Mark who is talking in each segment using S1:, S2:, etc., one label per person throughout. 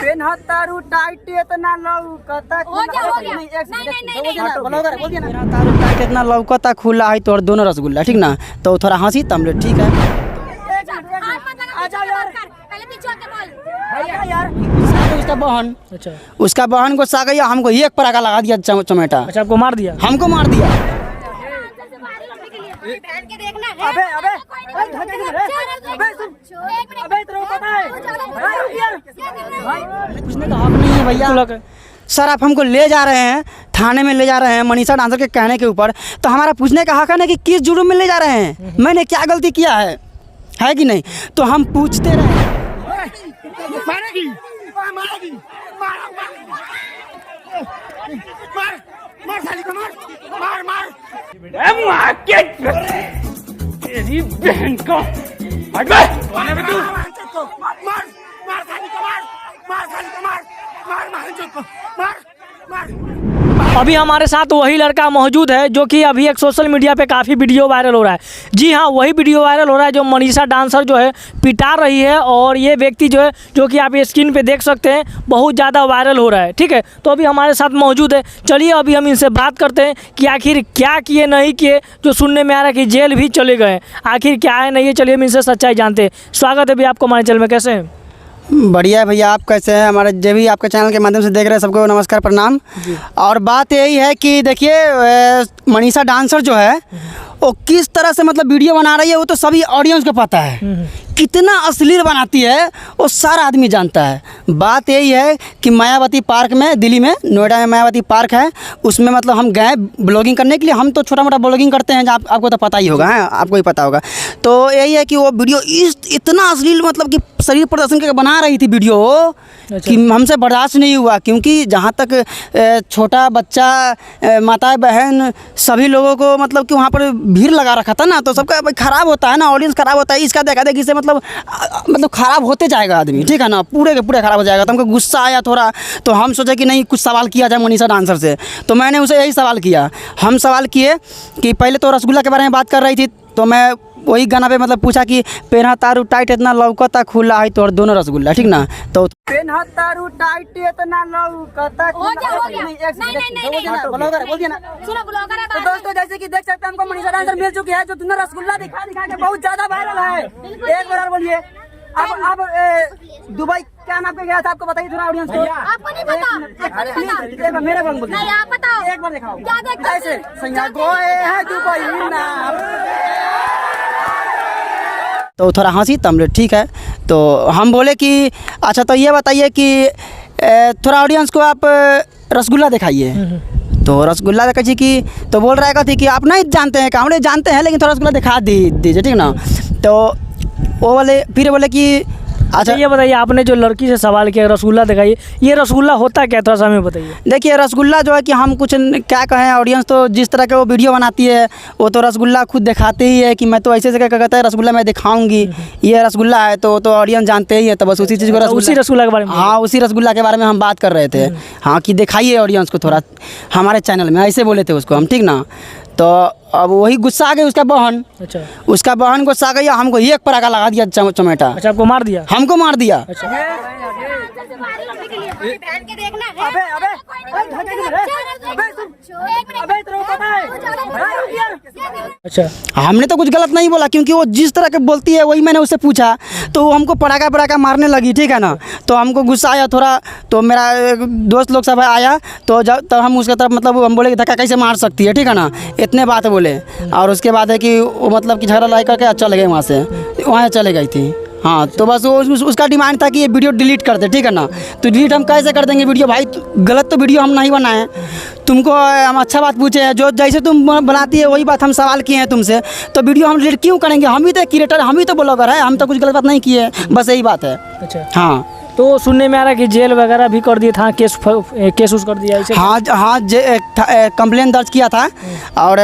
S1: तारू टाइट इतना लौकता
S2: इतना लौकता खुला है तोर दोनों रसगुल्ला ठीक ना। तो थोड़ा हंसी तमले ठीक है। उसका बहन
S3: अच्छा
S2: उसका बहन को साग हमको एक पराका लगा दिया चमेटा।
S3: अच्छा आपको मार दिया।
S2: हमको मार दिया।
S1: अबे अबे
S2: पूछने का हक नहीं है भैया। सर आप हमको ले जा रहे हैं थाने में ले जा रहे हैं मनीषा डांसर के कहने के ऊपर, तो हमारा पूछने का हक है ना कि किस जुर्म में ले जा रहे हैं, मैंने क्या गलती किया है कि नहीं। तो हम पूछते रहे।
S3: तेरी बहन को अभी हमारे साथ वही लड़का मौजूद है जो कि अभी एक सोशल मीडिया पे काफ़ी वीडियो वायरल हो रहा है। जी हाँ, वही वीडियो वायरल हो रहा है जो मनीषा डांसर जो है पिटा रही है, और ये व्यक्ति जो है जो कि आप स्क्रीन पे देख सकते हैं बहुत ज़्यादा वायरल हो रहा है। ठीक है, तो अभी हमारे साथ मौजूद है, चलिए अभी हम इनसे बात करते हैं कि आखिर क्या किए नहीं किए, जो सुनने में आ रहा है कि जेल भी चले गए, आखिर क्या है नहीं है। चलिए हम इनसे सच्चाई जानते हैं। स्वागत है भैया आपको हमारे चैनल में, कैसे हैं?
S2: बढ़िया है भैया, आप कैसे हैं? हमारे जो भी आपके चैनल के माध्यम से देख रहे हैं सबको नमस्कार प्रणाम। और बात यही है कि देखिए मनीषा डांसर जो है वो किस तरह से मतलब वीडियो बना रही है वो तो सभी ऑडियंस को पता है। कितना अश्लील बनाती है वो सारा आदमी जानता है। बात यही है कि मायावती पार्क में, दिल्ली में नोएडा में मायावती पार्क है, उसमें मतलब हम गए ब्लॉगिंग करने के लिए। हम तो छोटा मोटा ब्लॉगिंग करते हैं, आपको तो पता ही होगा, है आपको ही पता होगा। तो यही है कि वो वीडियो इतना अश्लील मतलब कि शरीर प्रदर्शन करके बना रही थी वीडियो कि हमसे बर्दाश्त नहीं हुआ। क्योंकि जहाँ तक छोटा बच्चा, माता बहन सभी लोगों को मतलब कि वहाँ पर भीड़ लगा रखा था ना, तो सबका ख़राब होता है ना, ऑडियंस ख़राब होता है। इसका देखा देखी से मतलब ख़राब होते जाएगा आदमी, ठीक है ना, पूरे के पूरे ख़राब हो जाएगा। तो हमको गुस्सा आया थोड़ा, तो हम सोचे कि नहीं कुछ सवाल किया जाए मनीषा डांसर से। तो मैंने उसे यही सवाल किया। हम सवाल किए कि पहले तो रसगुल्ला के बारे में बात कर रही थी, तो मैं वही गाना पे मतलब पूछा कि पेन तारू टाइट इतना लौकता खुला है तोर दोनों रसगुल्ला ठीक ना। तो
S1: पेन तारू टाइट इतना लौकता तो दोस्तों जैसे कि देख सकते हैं हमको मनीषा डांसर मिल चुकी है, जो तुमने रसगुल्ला दिखा के बहुत ज्यादा वायरल है। एक बार बोलिए। अब दुबई क्या नाम पे गया था आपको बताइए थोड़ा ऑडियंस को।
S4: आपको नहीं पता?
S1: एक बार मेरे को
S4: नहीं, आप बताओ।
S1: एक बार दिखाओ
S4: क्या देखते हैं?
S1: ऐसे सैया गोए है दुबई ना।
S2: तो थोड़ा हंसी तमले ठीक है। तो हम बोले कि अच्छा तो ये बताइए कि थोड़ा ऑडियंस को आप रसगुल्ला दिखाइए। तो रसगुल्ला देखा जी कि तो बोल रहा थी कि आप नहीं जानते हैं, हम जानते हैं लेकिन थोड़ा रसगुल्ला दिखा दीजिए ठीक ना। तो वो बोले, फिर बोले कि
S3: अच्छा ये बताइए, आपने जो लड़की से सवाल किया रसगुल्ला दिखाइए, ये रसगुल्ला होता क्या, थोड़ा सा हमें बताइए।
S2: देखिए रसगुल्ला जो है कि हम कुछ क्या कहें, ऑडियंस तो जिस तरह के वो वीडियो बनाती है वो तो रसगुल्ला खुद दिखाते ही है कि मैं तो ऐसे से कहता है रसगुल्ला मैं दिखाऊंगी, ये रसगुल्ला है, तो ऑडियंस जानते ही है। तो बस उसी चीज़ को
S3: उसी रसगुल्ला के बारे में,
S2: हाँ उसी रसगुल्ला के बारे में हम बात कर रहे थे। हाँ कि दिखाइए ऑडियंस को थोड़ा हमारे चैनल में, ऐसे बोले थे उसको हम ठीक ना। तो अब वही गुस्सा आ गई उसका बहन।
S3: अच्छा
S2: उसका बहन गुस्सा आ गई, हमको एक पराका लगा दिया चमेटा।
S3: अच्छा आपको मार दिया।
S2: हमको मार दिया।
S3: अच्छा अच्छा
S2: हमने तो कुछ गलत नहीं बोला, क्योंकि वो जिस तरह के बोलती है वही मैंने उससे पूछा, तो वो हमको पटाखा मारने लगी ठीक है ना। तो हमको गुस्सा आया थोड़ा, तो मेरा दोस्त लोग सब आया, तो जब तब हम उसके तरफ मतलब हम बोले कि धक्का कैसे मार सकती है ठीक है ना, इतने बात बोले। और उसके बाद है कि वो मतलब कि झगड़ा लाई करके चले गए वहाँ चले गई थी। हाँ तो बस वो उसका डिमांड था कि ये वीडियो डिलीट कर दे ठीक है ना। तो डिलीट हम कैसे कर देंगे वीडियो, भाई गलत तो वीडियो हम नहीं बनाए, तुमको हम अच्छा बात पूछे हैं, जो जैसे तुम बनाती है वही बात हम सवाल किए हैं तुमसे, तो वीडियो हम डिलीट क्यों करेंगे? हम ही तो क्रिएटर, हम ही तो ब्लॉगर है, हम तो कुछ गलत बात नहीं किए, बस यही बात है।
S3: अच्छा
S2: हाँ
S3: तो सुनने में आ रहा है कि जेल वगैरह भी कर दिए था, केस उस कर दिया ऐसे।
S2: हाँ हाँ कंप्लेन दर्ज किया था, और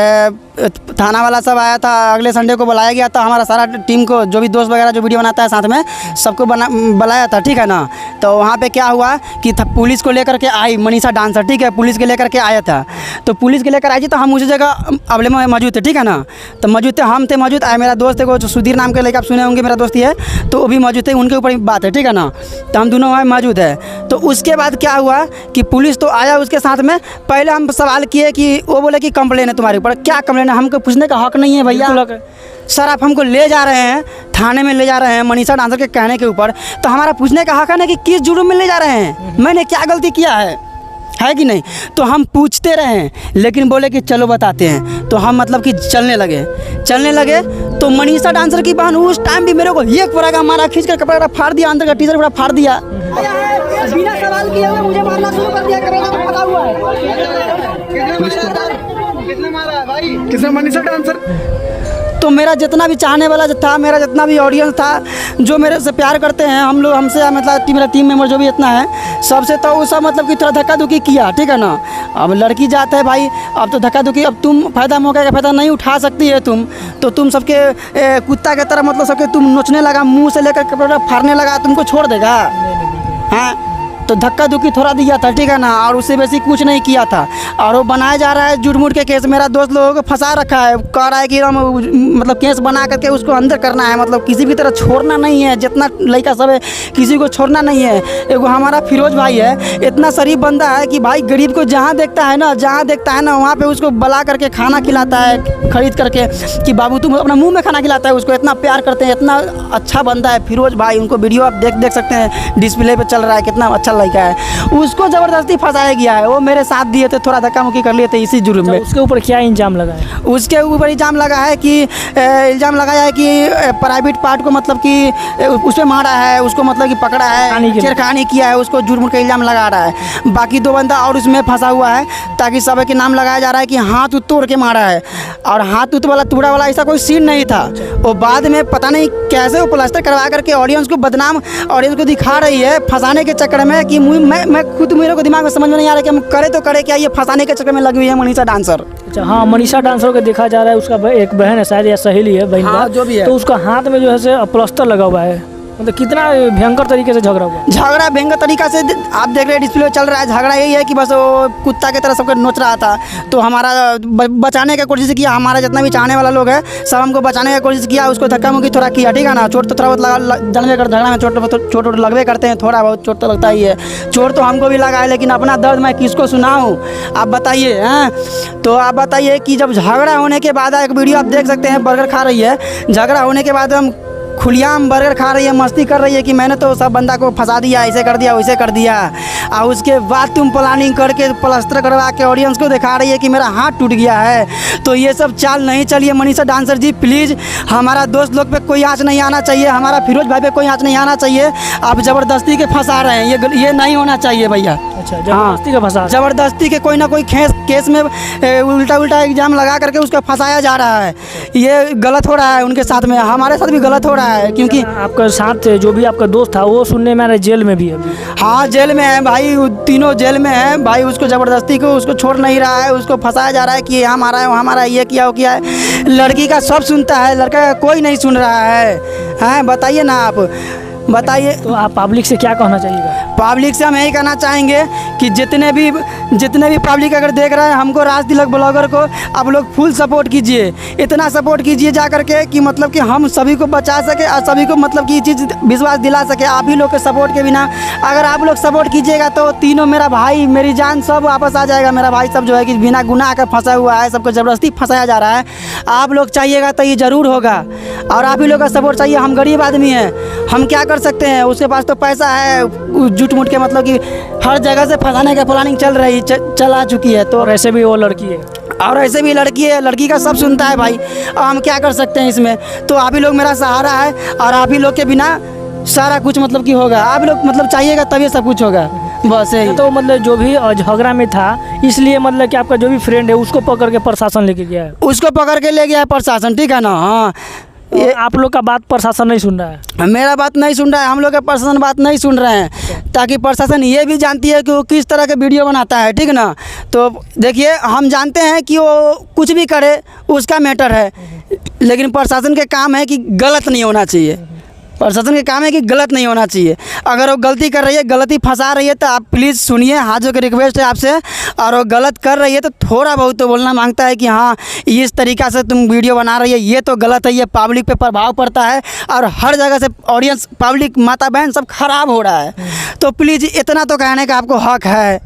S2: थाना वाला सब आया था। अगले संडे को बुलाया गया था, हमारा सारा टीम को, जो भी दोस्त वगैरह जो वीडियो बनाता है साथ में सबको बुलाया था ठीक है ना। तो वहाँ पे क्या हुआ कि पुलिस को लेकर के आई मनीषा डांसर ठीक है, पुलिस के लेकर के आया था। तो पुलिस के लेकर आई थी, तो हम उसी जगह अवले में मौजूद थे ठीक है ना। तो मौजूद थे, हम थे मौजूद, मेरा दोस्त है वो सुधीर नाम के लेकर आप सुने होंगे, मेरा दोस्त ही है, तो वो भी मौजूद थे, उनके ऊपर बात है ठीक है ना। तो हम दोनों वहाँ मौजूद है। तो उसके बाद क्या हुआ कि पुलिस तो आया उसके साथ में। पहले हम सवाल किए कि वो बोले कि कंप्लेन है तुम्हारे ऊपर। क्या कंप्लेन है? हमको पूछने का हक नहीं है भैया। सर आप हमको ले जा रहे हैं, थाने में ले जा रहे हैं मनीषा डांसर के कहने के ऊपर, तो हमारा पूछने का हक है ना कि किस जुर्म में ले जा रहे हैं, मैंने क्या गलती किया है कि नहीं। तो हम पूछते रहे, लेकिन बोले कि चलो बताते हैं। तो हम मतलब कि चलने लगे तो मनीषा डांसर की बहन उस टाइम भी मेरे को एक पूरा का मारा, खींच कर कपड़ा फाड़ दिया, अंदर का टी शर्ट पूरा फाड़ दिया। बिना सवाल किए हुए मुझे मारना शुरू कर दिया, पता हुआ है।
S5: किसने मारा है भाई? किसने? मनीषा डांसर।
S2: तो मेरा जितना भी चाहने वाला था, मेरा जितना भी ऑडियंस था, जो मेरे से प्यार करते हैं, हम लोग हमसे मतलब मेरा टीम मेंबर जो भी इतना है, सबसे तो वो सब मतलब कि थोड़ा धक्का धुक्की किया, ठीक है ना। अब लड़की जाता है भाई, अब तो धक्का धुक्की, अब तुम फ़ायदा मौके का फ़ायदा नहीं उठा सकती है तुम सबके कुत्ता के तरह मतलब सबके तुम नोचने लगा, मुँह से लेकर कपड़ा फाड़ने लगा, तुमको छोड़ देगा? हाँ, तो धक्का धुक्की थोड़ा दिया था, ठीक है ना, और उससे वैसे कुछ नहीं किया था। और वो बनाया जा रहा है झूठ मूठ के केस। मेरा दोस्त लोगों को फंसा रखा है, कह रहा है कि हम मतलब केस बना करके उसको अंदर करना है, मतलब किसी भी तरह छोड़ना नहीं है, जितना लड़का सब है किसी को छोड़ना नहीं है। एगो हमारा फिरोज भाई है, इतना शरीफ बंदा है कि भाई गरीब को जहाँ देखता है ना वहाँ पर उसको बुला करके खाना खिलाता है, खरीद करके कि बाबू तुम अपना मुँह में खाना खिलाता है उसको, इतना प्यार करते हैं, इतना अच्छा बंदा है फिरोज भाई। उनको वीडियो आप देख सकते हैं, डिस्प्ले पर चल रहा है, कितना अच्छा लड़का है। उसको ज़बरदस्ती फंसाया गया है, वो मेरे साथ दिए थे, थोड़ा धक्का मुक्की कर लिए थे इसी जुर्म में।
S3: उसके ऊपर क्या इल्ज़ाम लगा है?
S2: उसके ऊपर इल्ज़ाम लगाया है कि प्राइवेट पार्ट को मतलब कि उस पर मारा है, उसको मतलब कि पकड़ा है, छेड़खानी किया है, उसको जुर्म का इल्ज़ाम लगा रहा है। बाकी 2 बंदा और उसमें फंसा हुआ है, ताकि सब के नाम लगाया जा रहा है कि हाथ तोड़ के मारा है, और हाथ वाला टुकड़ा वाला ऐसा कोई सीन नहीं था। वो बाद में पता नहीं कैसे वो प्लास्टर करवा करके ऑडियंस को बदनाम, ऑडियंस को दिखा रही है फंसाने के चक्कर में कि मैं खुद मेरे को दिमाग में समझ में नहीं आ रहा कि हम करे तो करे क्या, ये फंसाने के चक्कर में लगी हुई है मनीषा डांसर।
S3: अच्छा, हाँ, मनीषा डांसर को देखा जा रहा है, उसका एक बहन है शायद या सहेली है, बहन
S2: हाँ, जो भी है,
S3: तो उसका हाथ में जो है से प्लास्टर लगा हुआ है। मतलब कितना भयंकर तरीके से झगड़ा हुआ।
S2: झगड़ा भयंकर तरीका से आप देख रहे हैं, डिस्प्ले चल रहा है। झगड़ा यही है कि बस वो कुत्ता की तरह सबको नोच रहा था, तो हमारा बचाने की कोशिश किया, हमारा जितना भी चाहने वाला लोग है सब हमको बचाने की कोशिश किया, उसको धक्का मुक्की थोड़ा किया, ठीक है ना। चोट तो थोड़ा बहुत जानवे कर, झगड़ा में चोट लगवे करते हैं, थोड़ा बहुत चोट तो लगता ही है। चोट तो हमको भी लगा है, लेकिन अपना दर्द मैं किसको सुनाऊँ, आप बताइए। हाँ, तो आप बताइए कि जब झगड़ा होने के बाद, एक वीडियो आप देख सकते हैं, बर्गर खा रही है, झगड़ा होने के बाद हम खुलियाम बर्गर खा रही है, मस्ती कर रही है कि मैंने तो सब बंदा को फंसा दिया, ऐसे कर दिया वैसे कर दिया। और उसके बाद तुम प्लानिंग करके प्लास्टर करवा के ऑडियंस को दिखा रही है कि मेरा हाथ टूट गया है। तो ये सब चाल नहीं चलिए मनीषा डांसर जी, प्लीज़। हमारा दोस्त लोग पे कोई आँच नहीं आना चाहिए, हमारा फिरोज भाई पे कोई आँच नहीं आना चाहिए। आप ज़बरदस्ती के फंसा रहे हैं, ये नहीं होना चाहिए भैया।
S3: अच्छा, ज़बरदस्ती का फंसा,
S2: ज़बरदस्ती के कोई ना कोई केस में उल्टा एग्जाम लगा करके उसका फंसाया जा रहा है। ये गलत हो रहा है उनके साथ में, हमारे साथ भी गलत हो रहा है, क्योंकि
S3: आपका साथ जो भी आपका दोस्त था वो सुनने में जेल में भी है।
S2: हाँ, जेल में है भाई, तीनों जेल में है भाई। उसको ज़बरदस्ती को उसको छोड़ नहीं रहा है, उसको फंसाया जा रहा है कि यहाँ मारा है, वहाँ मारा है, ये किया वो किया है। लड़की का सब सुनता है, लड़का का कोई नहीं सुन रहा है। हाँ, बताइए ना, आप बताइए।
S3: तो आप पब्लिक से क्या कहना चाहिएगा?
S2: पब्लिक से हम यही कहना चाहेंगे कि जितने भी पब्लिक अगर देख रहे हैं हमको, राज तिलक ब्लॉगर को, आप लोग फुल सपोर्ट कीजिए, इतना सपोर्ट कीजिए जा करके कि मतलब कि हम सभी को बचा सके और सभी को मतलब कि ये चीज़ विश्वास दिला सके। आप ही लोग के सपोर्ट के बिना, अगर आप लोग सपोर्ट कीजिएगा तो तीनों, मेरा भाई मेरी जान सब वापस आ जाएगा। मेरा भाई सब जो है कि बिना गुनाह का फंसा हुआ है, सबको ज़बरदस्ती फंसाया जा रहा है। आप लोग चाहिएगा तो ये ज़रूर होगा, और आप ही लोग का सपोर्ट चाहिए। हम गरीब आदमी हैं, हम क्या कर सकते हैं, उसके पास तो पैसा है, झूठ मूठ के मतलब कि हर जगह से फंसाने का प्लानिंग चला चुकी है। तो
S3: ऐसे भी वो लड़की है,
S2: और ऐसे भी लड़की है, लड़की का सब सुनता है भाई। और हम क्या कर सकते हैं इसमें, तो आप ही लोग मेरा सहारा है, और आप ही लोग के बिना सारा कुछ मतलब कि होगा। आप लोग मतलब चाहिएगा तभी सब कुछ होगा, बस यही।
S3: तो मतलब जो भी झगड़ा में था, इसलिए मतलब कि आपका जो भी फ्रेंड है उसको पकड़ के प्रशासन लेके गया है,
S2: उसको पकड़ के ले गया है प्रशासन, ठीक है ना। हाँ,
S3: ये आप लोग का बात प्रशासन नहीं सुन रहा है,
S2: मेरा बात नहीं सुन रहा है, हम लोग का प्रशासन बात नहीं सुन रहे हैं, ताकि प्रशासन ये भी जानती है कि वो किस तरह के वीडियो बनाता है, ठीक ना। तो देखिए, हम जानते हैं कि वो कुछ भी करे उसका मैटर है, लेकिन प्रशासन के काम है कि गलत नहीं होना चाहिए, प्रशासन का काम है कि गलत नहीं होना चाहिए। अगर वो गलती कर रही है, गलती फंसा रही है, तो आप प्लीज़ सुनिए, हाथ जोड़ के रिक्वेस्ट है आपसे। और वो गलत कर रही है तो थोड़ा बहुत तो बोलना मांगता है कि हाँ इस तरीक़ा से तुम वीडियो बना रही है, ये तो गलत है, ये पब्लिक पे प्रभाव पड़ता है और हर जगह से ऑडियंस, पब्लिक, माता बहन सब खराब हो रहा है। तो प्लीज़ इतना तो कहने का आपको हक है।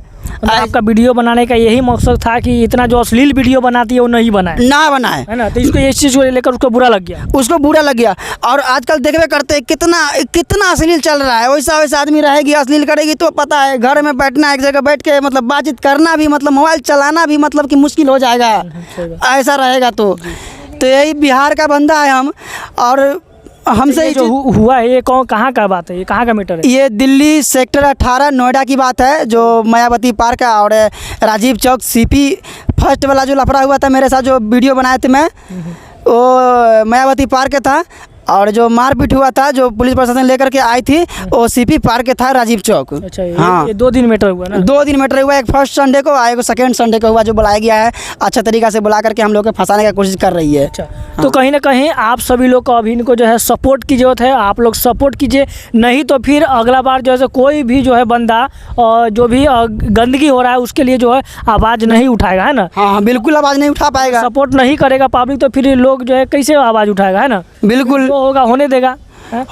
S3: आपका वीडियो बनाने का यही मकसद था कि इतना जो अश्लील वीडियो बनाती है वो नहीं बनाए,
S2: ना बनाए,
S3: है ना। तो इसको इस चीज़ को लेकर उसको बुरा लग गया,
S2: उसको बुरा लग गया। और आजकल देखबे करते हैं कितना अश्लील चल रहा है। वैसा आदमी रहेगी, अश्लील करेगी तो पता है घर में बैठना, एक जगह बैठ के मतलब बातचीत करना भी, मतलब मोबाइल चलाना भी मतलब कि मुश्किल हो जाएगा, ऐसा रहेगा। तो यही बिहार का बंदा है हम, और हमसे
S3: ये जो हुआ है ये कहाँ का बात है, ये कहाँ का मैटर है?
S2: ये दिल्ली सेक्टर 18 नोएडा की बात है, जो मायावती पार्क है और राजीव चौक सीपी फर्स्ट वाला जो लफड़ा हुआ था मेरे साथ, जो वीडियो बनाए थे मैं, वो मायावती पार्क था। और जो मारपीट हुआ था, जो पुलिस प्रशासन लेकर के आई थी, वो सीपी पार्क था, राजीव चौक।
S3: अच्छा,
S2: हाँ,
S3: ये 2 दिन मैटर हुआ ना?
S2: 2 दिन मैटर हुआ। एक फर्स्ट संडे को, एक सेकेंड संडे को हुआ, जो बुलाया गया है। अच्छा तरीका से बुला करके हम लोग को फंसाने की कोशिश कर रही है।
S3: अच्छा, तो कहीं ना कहीं आप सभी लोग को अभी इनको जो है सपोर्ट की ज़रूरत है। आप लोग सपोर्ट कीजिए, नहीं तो फिर अगला बार जो है कोई भी जो है बंदा जो भी गंदगी हो रहा है उसके लिए जो है आवाज़ नहीं उठाएगा, है ना।
S2: हाँ, बिल्कुल आवाज़ नहीं उठा पाएगा,
S3: सपोर्ट नहीं करेगा पब्लिक, तो फिर लोग जो है कैसे आवाज़ उठाएगा, है ना।
S2: बिल्कुल
S3: तो होगा, होने देगा,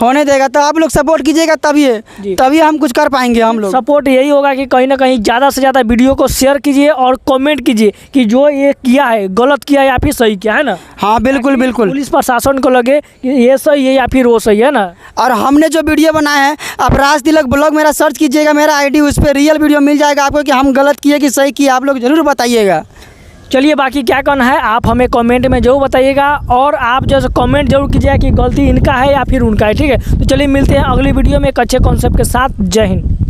S2: होने देगा। तो आप लोग सपोर्ट कीजिएगा, तभी हम कुछ कर पाएंगे। हम लोग
S3: सपोर्ट यही होगा कि कहीं ना कहीं ज़्यादा से ज़्यादा वीडियो को शेयर कीजिए और कमेंट कीजिए कि जो ये किया है गलत किया या फिर सही किया, है ना।
S2: हाँ, बिल्कुल बिल्कुल।
S3: पुलिस प्रशासन को लगे कि ये सही है या फिर वो सही है ना।
S2: और हमने जो वीडियो बनाया है, आप राज तिलक ब्लॉग मेरा सर्च कीजिएगा, मेरा आईडी, उस पर रियल वीडियो मिल जाएगा आपको कि हम गलत किए कि सही किए, आप लोग ज़रूर बताइएगा।
S3: चलिए, बाकी क्या करना है आप हमें कमेंट में जरूर बताइएगा, और आप जैसे कमेंट जरूर कीजिएगा कि गलती इनका है या फिर उनका है, ठीक है। तो चलिए मिलते हैं अगली वीडियो में एक अच्छे कॉन्सेप्ट के साथ। जय हिंद।